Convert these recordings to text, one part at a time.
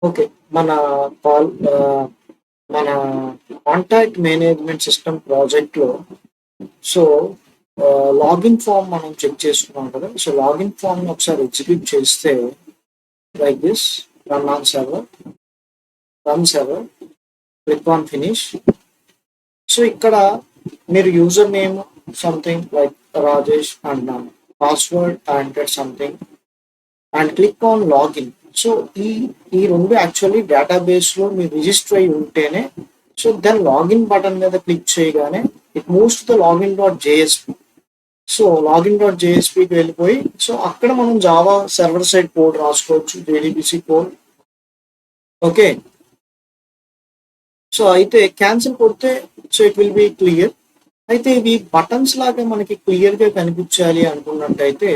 Okay. మన call మన contact management system ప్రాజెక్ట్‌లో సో, లాగిన్ ఫార్మ్ మనం చెక్ చేసుకున్నాం కదా! సో, లాగిన్ ఫార్మ్‌ని ఒకసారి ఎగ్జిక్యూట్ చేస్తే like this run on server, run server, click on finish. So, ఇక్కడ మీరు user name something like Rajesh అంటున్నాను. Password enter something and click on login. So ఈ ఈ రెండు యాక్చువల్లీ డేటాబేస్లో మీరు రిజిస్టర్ అయి ఉంటేనే సో దెన్ లాగిన్ బటన్ మీద క్లిక్ చేయగానే it moves to the login dot JSP. So login dot జేఎస్పికి వెళ్ళిపోయి సో అక్కడ మనం జావా సర్వర్ సైడ్ కోడ్ రాసుకోవచ్చు, జేడీబీసీ కోడ్. ఓకే. సో అయితే క్యాన్సిల్ కొడితే so it will be clear. అయితే ఇవి బటన్స్ లాగా మనకి క్లియర్గా కనిపించాలి అనుకున్నట్టయితే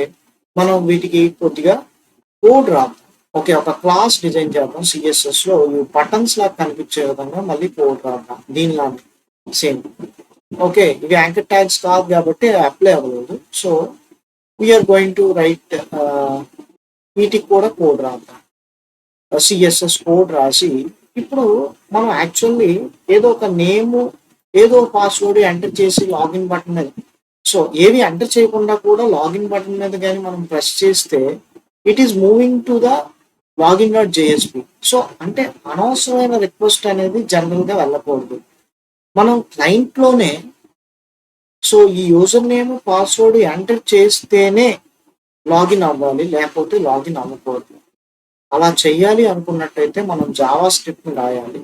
మనం వీటికి కొద్దిగా కోడ్ రాద్దాం. ఓకే, ఒక క్లాస్ డిజైన్ చేద్దాం సిఎస్ఎస్ లో. ఈ బటన్స్ లాగా కనిపించే విధంగా మళ్ళీ కోడ్ రాద్దాం దీనిలాగా సేమ్. ఓకే, ఇవి యాంకర్ ట్యాగ్స్ కాదు కాబట్టి అప్లై అవ్వలేదు. So we are going to write వీటికి కూడా కోడ్ రాద్దాం. సిఎస్ఎస్ కోడ్ రాసి ఇప్పుడు మనం యాక్చువల్లీ ఏదో ఒక నేమ్ ఏదో పాస్వర్డ్ ఎంటర్ చేసి లాగిన్ బటన్ మీద సో ఏవి ఎంటర్ చేయకుండా కూడా లాగిన్ బటన్ మీద కానీ మనం ప్రెస్ చేస్తే it is moving to the login dot JSP. So అంటే అనవసరమైన రిక్వెస్ట్ అనేది జనరల్ గా వెళ్ళకూడదు. మనం క్లయింట్ లోనే సో ఈ యూజర్ నేమ్ పాస్వర్డ్ ఎంటర్ చేస్తేనే లాగిన్ అవ్వాలి, లేకపోతే లాగిన్ అవ్వకూడదు. అలా చెయ్యాలి అనుకున్నట్టయితే మనం జావా స్క్రిప్ట్ ని రాయాలి.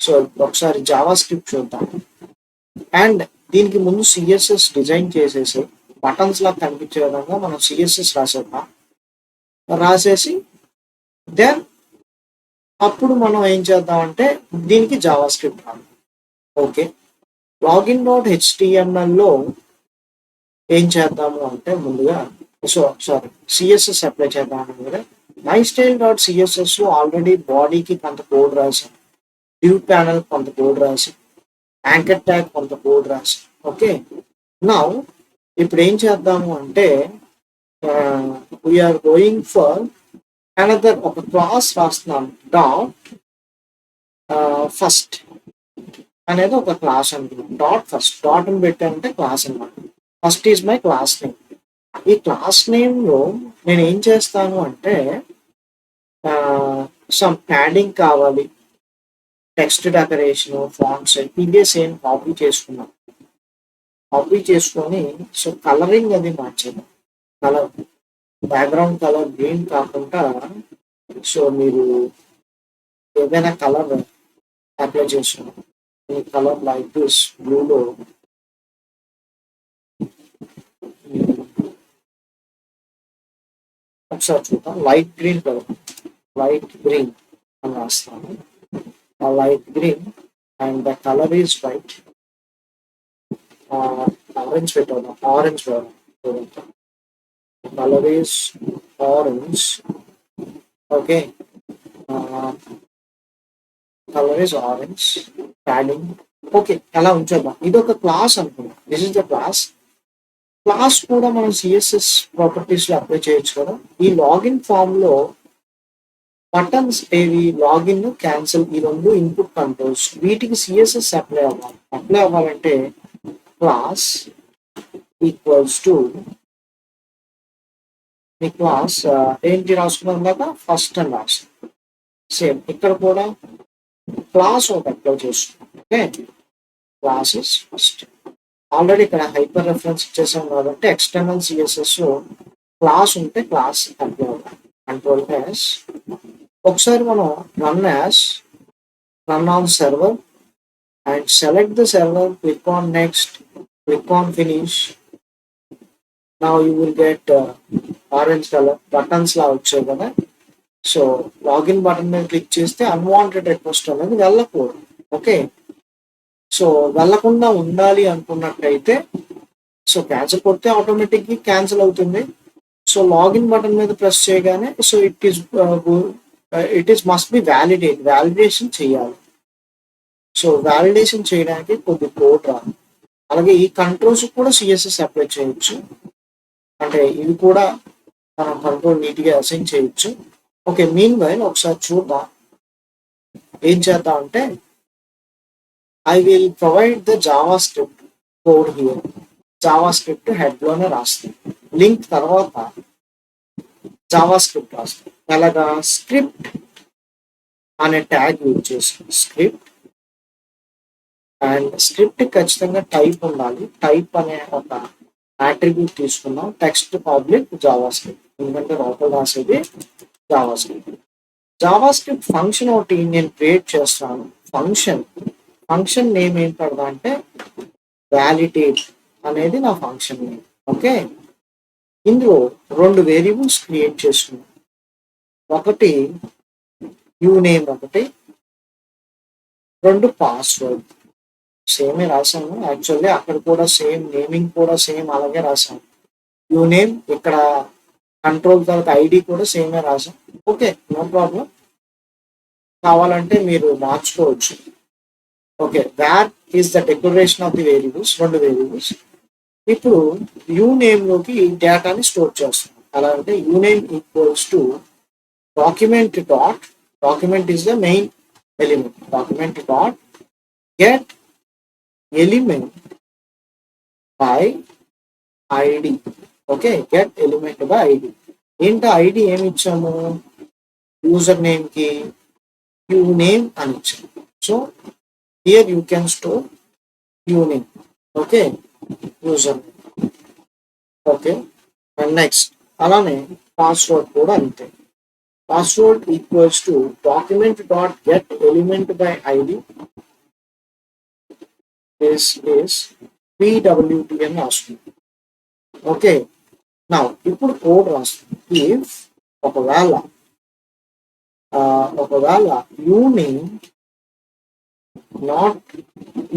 సో ఒకసారి జావా స్క్రిప్ట్ చూద్దాం. అండ్ దీనికి ముందు సిఎస్ఎస్ డిజైన్ చేసేసి బటన్స్ లా కనిపించే విధంగా మనం సిఎస్ఎస్ రాసేద్దాం. రాసేసి దెన్ అప్పుడు మనం ఏం చేద్దామంటే దీనికి జావా స్క్రిప్ట్ రాద్దాం. ఓకే, లాగిన్ డాట్ హెచ్టిఎంఎల్లో ఏం చేద్దాము అంటే ముందుగా సారీ సిఎస్ఎస్ అప్లై చేద్దాం కదా. మై స్టైల్ డాట్ సిఎస్ఎస్ లో ఆల్రెడీ బాడీకి కొంత కోడ్ రాసాం, డ్యూ ప్యానల్ కొంత కోడ్ రాసి, యాంకర్ ట్యాగ్ కొంత కోడ్ రాసి. ఓకే, నౌ ఇప్పుడు ఏం చేద్దాము అంటే వీఆర్ గోయింగ్ ఫర్ అనదర్ ఒక క్లాస్ రాస్తున్నాను. డాట్ ఫస్ట్ అనేది ఒక క్లాస్ అనుకున్నాం. డాట్ ఫస్ట్ డాట్ అని పెట్టానంటే క్లాస్ అనమాట. First is my class name. ఈ క్లాస్ నేమ్ లో నేను ఏం చేస్తాను అంటే సమ్ ప్యాడింగ్ కావాలి, టెక్స్ట్ డెకరేషన్, ఫాంట్స్ ఇదే సేమ్ కాపీ చేసుకున్నాం. కాపీ చేసుకొని సో కలరింగ్ అది మార్చేద్దాం. కలర్ బ్యాక్గ్రౌండ్ కలర్ గ్రీన్ కాకుండా సో మీరు ఏదైనా కలర్ అప్లై చేసుకున్నాం. ఈ కలర్ లైక్ దిస్ బ్లూలో ఒకసారి చూద్దాం. Light green colour, light green అని రాస్తాను. ఆ light green and the colour is white. Orange పెట్టాను, ఆరెంజ్ పెట్టాను. Color is orange. Okay. Color is orange. Padding. Okay, అలా ఉంచేద్దాం. ఇది ఒక క్లాస్ అనుకున్నాం. This is the class. Class కూడా మనం సిఎస్ఎస్ ప్రాపర్టీస్ లో అప్లై చేయొచ్చు కదా. ఈ లాగిన్ ఫామ్ లో బటన్స్ ఏవి లాగిన్, క్యాన్సిల్ ఈ రెండు ఇన్పుట్ కంట్రోల్స్. వీటికి సిఎస్ఎస్ అప్లై అవ్వాలి. అప్లై అవ్వాలంటే క్లాస్ ఈక్వల్స్ టు ఈ క్లాస్ ఏంటి రాసుకున్నాం దాకా ఫస్ట్ అని రాసి సేమ్ ఇక్కడ కూడా క్లాస్ ఒకటి అప్లై చేస్తున్నాం. Okay, class is first. Already ఇక్కడ హైపర్ రెఫరెన్స్ ఇచ్చేసాం కాబట్టి ఎక్స్టర్నల్ సిఎస్ఎస్ క్లాస్ ఉంటే క్లాస్ అప్లై అవ్వాలి. కంట్రోల్ యాస్ ఒకసారి మనం run on server and select the server, click on next, click on finish. Now you will get orange colour buttons లా వచ్చాయి కదా. సో లాగిన్ బటన్ మీద క్లిక్ చేస్తే unwanted request అనేది వెళ్ళకూడదు. ఓకే, సో వెళ్ళకుండా ఉండాలి అనుకున్నట్టయితే సో క్యాన్సిల్ కొడితే ఆటోమేటిక్గా క్యాన్సిల్ అవుతుంది. సో లాగిన్ బటన్ మీద ప్రెస్ చేయగానే so it is must be validation చేయాలి. సో వ్యాలిడేషన్ చేయడానికి కొద్ది కోడ్ రాదు. అలాగే ఈ కంట్రోల్స్ కూడా సిఎస్ఎస్ అప్లై చేయొచ్చు. అంటే ఇవి కూడా మనం కంట్రోల్ నీట్గా అసైన్ చేయొచ్చు. ఓకే, మీన్ వైల్ ఒకసారి చూద్దాం. ఏం చేద్దాం అంటే I will provide the Java script code here. Java script head లోనే రాస్తాం, లింక్ తర్వాత జావా స్క్రిప్ట్ రాస్తాం. ఎలాగా? స్క్రిప్ట్ అనే ట్యాగ్ యూజ్ చేస్తాం. స్క్రిప్ట్ అండ్ స్క్రిప్ట్ ఖచ్చితంగా టైప్ ఉండాలి. టైప్ అనే ఒక అట్రిబ్యూట్ తీసుకున్నాం, టెక్స్ట్ పబ్లిక్ జావా స్క్రిప్ట్, ఎందుకంటే లోపల రాసేది Java script. Java script function ఒకటి నేను క్రియేట్ చేస్తాను. ఫంక్షన్ నేమ్ ఏం పెడదా అంటే వ్యాలిడేట్ అనేది నా ఫంక్షన్ నేమ్. ఓకే, ఇందులో 2 వేరియబుల్స్ క్రియేట్ చేస్తున్నాం. ఒకటి యూ నేమ్, ఒకటి 2 పాస్వర్డ్. సేమే రాసాను యాక్చువల్లీ, అక్కడ కూడా సేమ్, నేమింగ్ కూడా సేమ్ అలాగే రాసాను. యూ నేమ్, ఇక్కడ కంట్రోల్ తర్వాత ఐడి కూడా సేమే రాసాం. ఓకే, నో ప్రాబ్లం, కావాలంటే మీరు మార్చుకోవచ్చు. Okay, where is the decoration of the variables, 2 variables. ఇప్పుడు యూ నేమ్ లోకి డేటాని స్టోర్ చేస్తున్నాం. అలా అంటే you name equals to document dot, document is the main element, document dot get element by ID. Okay, get element by ID. ఏంటి ID ఏమి ఇచ్చాము? User name కి యూ నేమ్ అని ఇచ్చాము. So here you can store you name. Okay, user name. Okay, and next అలానే password కూడా అంతే. Password equals to document dot get element by ID is PWT అని రాస్తుంది. ఓకే, నా ఇప్పుడు కోడ్ రాస్తుంది. ఇఫ్ ఒకవేళ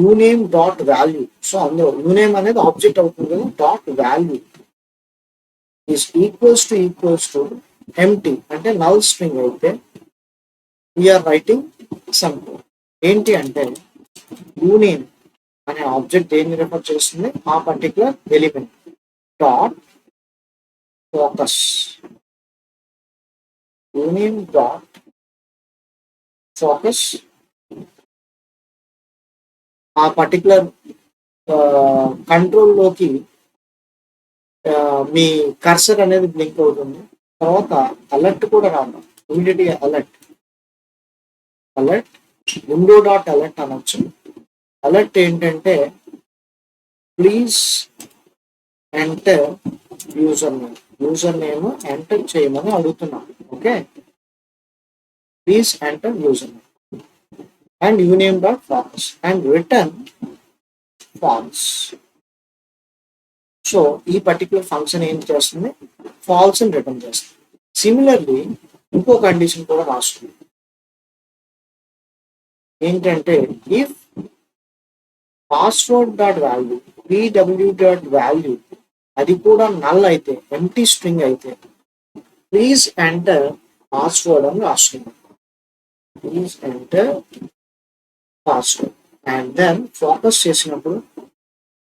యూనేమ్ డాట్ వాల్యూ, సో అందులో యూనేమ్ అనేది ఆబ్జెక్ట్ అవుతుంది కదా, dot value is equals to empty అంటే నల్ స్ట్రింగ్ అయితే వీఆర్ రైటింగ్ సమ్ కోడ్. ఏంటి అంటే యూనేమ్ అనే ఆబ్జెక్ట్ దేన్ని రిఫర్ చేస్తుంది? ఆ particular element. Dot focus, union dot focus ఆ పర్టికులర్ కంట్రోల్ లోకి మీ కర్సర్ అనేది బ్లింక్ అవుతుంది. తర్వాత అలర్ట్ కూడా రాదు, ఇమీడియట్గా అలర్ట్ విండో డాట్ అలర్ట్ అనొచ్చు. అలర్ట్ ఏంటంటే please enter user name enter చేయమని అడుగుతున్నాను. Okay, please enter user name and uname dot false and return false. So ఈ పర్టికులర్ ఫంక్షన్ ఏం చేస్తుంది? ఫాల్స్ అని రిటర్న్ చేస్తుంది. సిమిలర్లీ ఇంకో కండిషన్ కూడా రాస్తుంది. ఏంటంటే if password dot value pw dot value అది కూడా నల్ అయితే, ఎంటీ స్ట్రింగ్ అయితే ప్లీజ్ ఎంటర్ పాస్వర్డ్ అని రాస్తుంది. Please enter password and then focus చేసినప్పుడు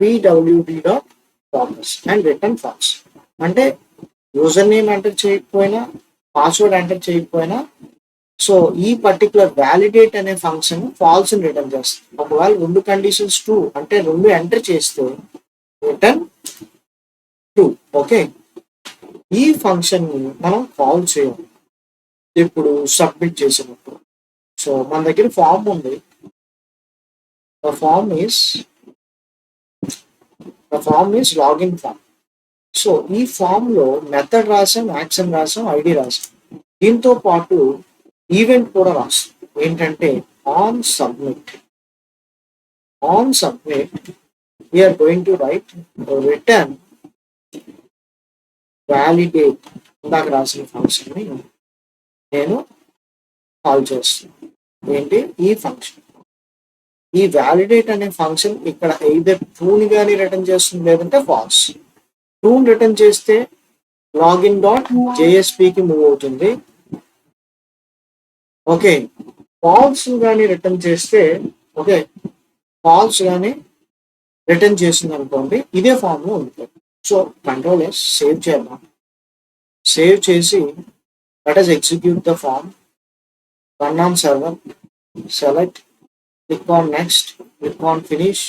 pwd dot focus and return false. అంటే యూజర్ నేమ్ ఎంటర్ చేయకపోయినా, పాస్వర్డ్ ఎంటర్ చేయకపోయినా, సో ఈ పర్టికులర్ వ్యాలిడేట్ అనే ఫంక్షన్ ఫాల్స్ ని రిటర్న్ చేస్తుంది. ఒకవేళ 2 కండిషన్స్ ట్రూ అంటే 2 ఎంటర్ చేస్తే రిటర్న్ ట్రూ. ఓకే, ఈ ఫంక్షన్ ని మనం కాల్ చేయాలి ఇప్పుడు సబ్మిట్ చేసినప్పుడు. సో మన దగ్గర ఫామ్ ఉంది. The form is login form. So ఈ ఫామ్ లో మెథడ్ రాసాం, యాక్షన్ రాసాం, ఐడి రాసాం. దీంతో పాటు ఈవెంట్ కూడా రాస్తాం. ఏంటంటే on submit we are going to write return validate. ఇందాక రాసిన ఫంక్షన్ ని నేను కాల్ చేస్తున్నాను. ఏంటి? ఈ ఫంక్షన్, ఈ వ్యాలిడేట్ అనే ఫంక్షన్ ఇక్కడ ఎయిదర్ ట్రూని కానీ రిటర్న్ చేస్తుంది, లేదంటే ఫాల్స్. ట్రూని రిటర్న్ చేస్తే లాగిన్ డాట్ జేఎస్పీకి మూవ్ అవుతుంది. ఓకే, ఫాల్స్ కానీ రిటర్న్ చేస్తే, ఓకే ఫాల్స్ కానీ రిటర్న్ చేసింది అనుకోండి, ఇదే ఫామ్ లో ఉంటుంది. సో కంట్రోల్ ఎస్ సేవ్ చేద్దాం. సేవ్ చేసి let us execute the form, run on server. select, click on next, click on finish.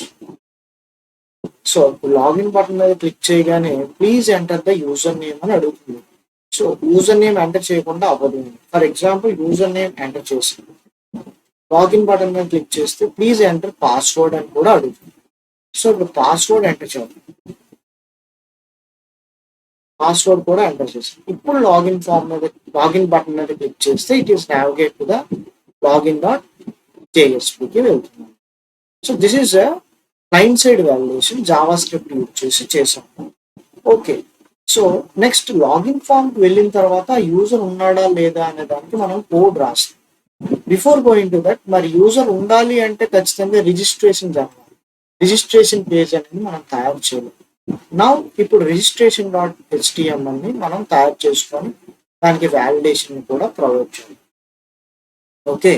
So login button మీద క్లిక్ చేయగానే please enter the user name అని అడుగుతుంది. సో యూజర్ నేమ్ ఎంటర్ చేయకుండా అవ్వదు. For example user name enter చేసి login button మీద click చేస్తే please enter password అని కూడా అడుగుతుంది. సో ఇప్పుడు పాస్వర్డ్ ఎంటర్ చేయాలి. పాస్వర్డ్ కూడా ఎంటర్ చేసాం. ఇప్పుడు లాగిన్ ఫామ్ మీద లాగిన్ బటన్ మీద క్లిక్ చేస్తే it is navigate to the login.jsp కి వెళ్తున్నాం. So this is client side validation JavaScript use చేసి చేసాం. Okay, so next login form కి వెళ్ళిన తర్వాత యూజర్ ఉన్నాడా లేదా అనే దానికి మనం కోడ్ రాస్తాం. బిఫోర్ గోయింగ్ టు దట్, మరి యూజర్ ఉండాలి అంటే ఖచ్చితంగా రిజిస్ట్రేషన్ జరగాలి. రిజిస్ట్రేషన్ పేజ్ అనేది మనం తయారు చేయాలి. నౌ ఇప్పుడు registration.html ని మనం తయారు చేసుకొని దానికి వ్యాలిడేషన్ కూడా ప్రొవైడ్ చేయాలి. ఓకే,